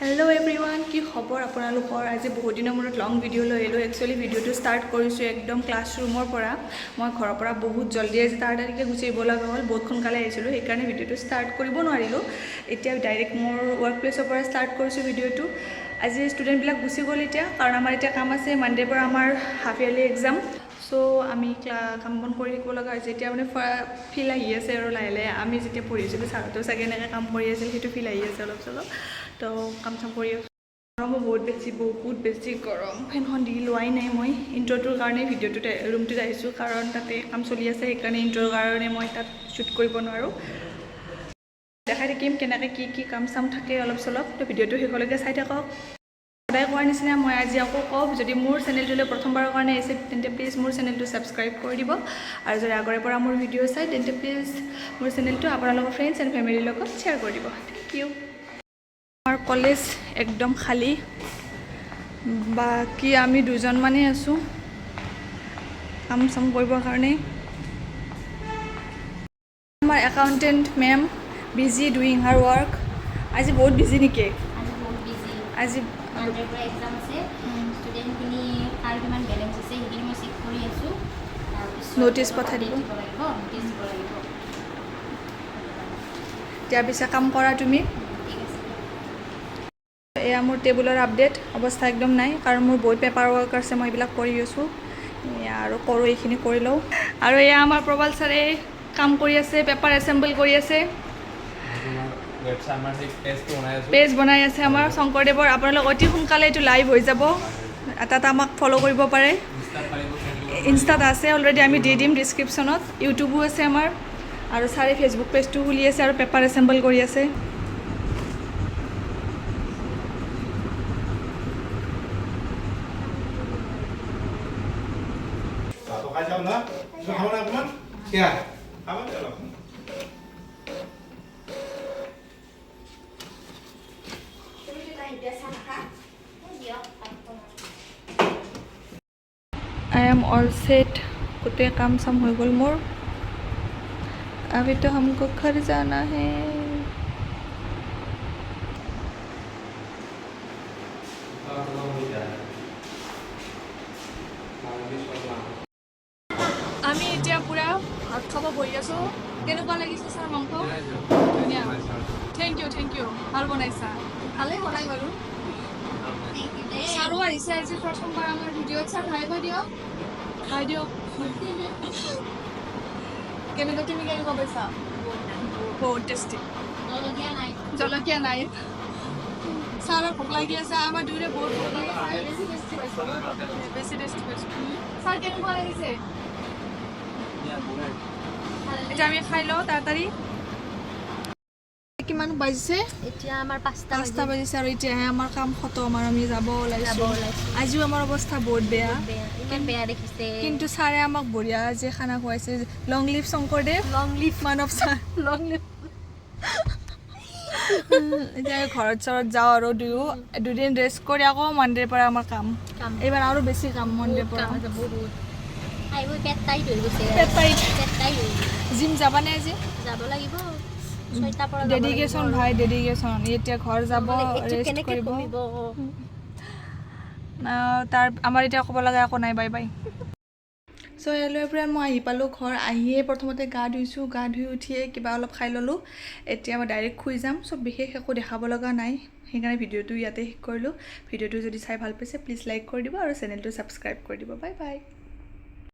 Hello everyone, কি খবৰ আপোনালোকৰ আজি বহুত দিনৰ মূৰত লং ভিডিঅ' লৈ আহিলোঁ একচুৱেলি ভিডিঅ'টো ষ্টাৰ্ট কৰিছোঁ একদম ক্লাছৰুমৰ পৰা মই ঘৰৰ পৰা বহুত জলদি আজি তাড়াতাড়িকৈ গুচি আহিব লগা হ'ল বহুত সোনকালে আহিছিলোঁ সেইকাৰণে ভিডিঅ'টো ষ্টাৰ্ট কৰিব নোৱাৰিলোঁ এতিয়া ডাইৰেক্ট মোৰ ৱৰ্ক প্লেছৰ পৰা ষ্টাৰ্ট কৰিছোঁ ভিডিঅ'টো আজি ষ্টুডেণ্টবিলাক গুচি গ'ল এতিয়া কাৰণ আমাৰ এতিয়া কাম আছে মানডেৰ পৰা আমাৰ হাফ ইয়াৰলি এক্সাম চ' আমি কাম বন কৰি থাকিব লগা হৈছে এতিয়া মানে ফিল আহি আছে আৰু লাহে লাহে আমি যেতিয়া পঢ়িছিলোঁ ছাৰহঁতেও চাগে এনেকৈ কাম কৰি আছিল সেইটো ফিল আহি আছে অলপ চলপ তো কাম চাম কৰি আছোঁ গৰমো বহুত বেছি গৰম ফেনখন দি লোৱাই নাই মই ইণ্ট্ৰ'টোৰ কাৰণে ভিডিঅ'টোত ৰুমটোত আহিছোঁ কাৰণ তাতে কাম চলি আছে সেইকাৰণে ইণ্ট্ৰ'ৰ কাৰণে মই তাত শ্বুট কৰিব নোৱাৰোঁ দেখাই থাকিম কেনেকৈ কি কাম চাম থাকে অলপ চলপ তো ভিডিঅ'টো শেষলৈকে চাই থাকক সদায় কোৱাৰ নিচিনা মই আজি আকৌ কওঁ যদি মোৰ চেনেলটোলৈ প্ৰথমবাৰৰ কাৰণে আহিছে তেন্তে প্লিজ মোৰ চেনেলটো ছাবস্ক্ৰাইব কৰি দিব আৰু যদি আগৰে পৰা মোৰ ভিডিঅ' চাই তেন্তে প্লিজ মোৰ চেনেলটো আপোনালোকৰ ফ্ৰেণ্ডছ এণ্ড ফেমিলিৰ লগত শ্বেয়াৰ কৰি দিব থেংক ইউ আমাৰ কলেজ একদম খালী বাকী আমি দুজনমানেই আছোঁ কাম চাম কৰিবৰ কাৰণে আমাৰ একাউণ্টেণ্ট মেম বিজি ডুইং হাৰ ৱৰ্ক আজি বহুত বিজি নেকি আজি এক্সাম আছে ষ্টুডেণ্টখিনি কাৰ কিমান বেলেঞ্চ আছে সেইখিনি মই চেক কৰি আছোঁ ন'টিছ পঠাই দিব এতিয়া পিছে কাম কৰা তুমি এয়া মোৰ টেবুলৰ আপডেট অৱস্থা একদম নাই কাৰণ মোৰ বহুত পেপাৰ ৱৰ্ক আছে মই এইবিলাক কৰি আছোঁ এয়া আৰু কৰোঁ এইখিনি কৰি লওঁ আৰু এয়া আমাৰ প্ৰবাল ছাৰে কাম কৰি আছে পেপাৰ এছেম্বল কৰি আছে পেজ বনাই আছে আমাৰ শংকৰদেৱৰ আপোনালোক অতি সোনকালে এইটো লাইভ হৈ যাব তাত আমাক ফ'ল' কৰিব পাৰে ইনষ্টাত আছে অলৰেডি আমি দি দিম ডিছক্ৰিপশ্যনত ইউটিউবো আছে আমাৰ আৰু ছাৰে ফেচবুক পেজটো খুলি আছে আৰু পেপাৰ এছেম্বল কৰি আছে I am all set গোটেই কাম চাম হৈ গ'ল মোৰ अभी तो हमको घर जाना है আমি এতিয়া পুৰা ভাত খাব বহি আছোঁ কেনেকুৱা লাগিছে ছাৰ মাংস ধুনীয়া থেংক ইউ ভাল বনাইছা ভালেই বনাই বাৰু ছাৰো আহিছে আজি প্ৰথমবাৰ আমাৰ ভিডিঅ'ত ছাৰ ভাই দিয়ক কেনেকুৱা তুমি কেনেকুৱা পাইছা বহুত টেষ্টি জলকীয়া নাই ছাৰৰ ভোক লাগি আছে আমাৰ দুয়োৰে বহুত ভোক লাগি আছে বেছি টেষ্টি পাইছোঁ ছাৰ কেনেকুৱা লাগিছে এতিয়া আমি খাই লওঁ তাড়াতাড়ি কিমান বাজিছে এতিয়া আমাৰ 5টা বাজিছে আৰু এতিয়াহে আমাৰ কাম খতম আৰু আমি যাব ওলাইছোঁ আজিও আমাৰ অৱস্থা বহুত বেয়া দেখিছে কিন্তু ছাৰে আমাক বঢ়িয়া যে খানা খুৱাইছে long live Sankardev long live Manav sir long live এতিয়া ঘৰত চৰত যাওঁ আৰু দুদিন ৰেষ্ট কৰি আকৌ মানডেৰ পৰা আমাৰ কাম এইবাৰ আৰু বেছি কাম মানডেৰ পৰা জিম যাবানে আজি যাব লাগিব ডেডিকেশ্যন ভাই ডেডিকেশ্যন এতিয়া ঘৰ যাব ৰেষ্ট কৰিব তাৰ আমাৰ এতিয়া ক'ব লগা একো নাই বাই বাই চ' হেল্ল' এভৰিৱান মই আহি পালোঁ ঘৰ আহিয়ে প্ৰথমতে গা ধুইছোঁ গা ধুই উঠিয়ে কিবা অলপ খাই ল'লোঁ এতিয়া মই ডাইৰেক্ট শুই যাম চ' বিশেষ একো দেখাব লগা নাই সেইকাৰণে ভিডিঅ'টো ইয়াতে শেষ কৰিলোঁ ভিডিঅ'টো যদি চাই ভাল পাইছে প্লিজ লাইক কৰি দিব আৰু চেনেলটো ছাবস্ক্ৰাইব কৰি দিব বাই বাই